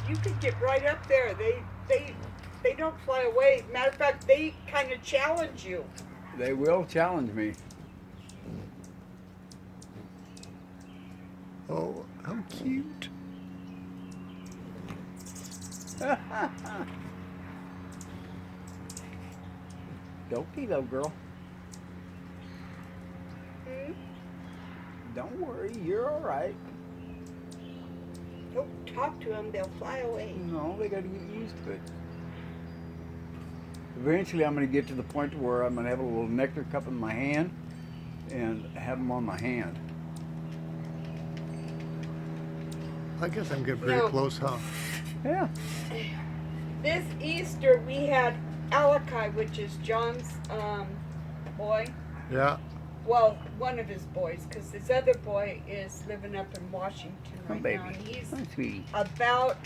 you could get right up there. They don't fly away. Matter of fact, they kind of challenge you. They will challenge me. Oh, how cute. Dokey, little girl. Hmm? Don't worry, you're all right. Don't talk to them; they'll fly away. No, they got to get used to it. Eventually, I'm going to get to the point where I'm going to have a little nectar cup in my hand and have them on my hand. I guess I'm getting pretty No. close, huh? Yeah. This Easter we had Alakai, which is John's boy. Yeah. Well, one of his boys, because his other boy is living up in Washington Oh, right baby. now, and he's Oh, sweetie. about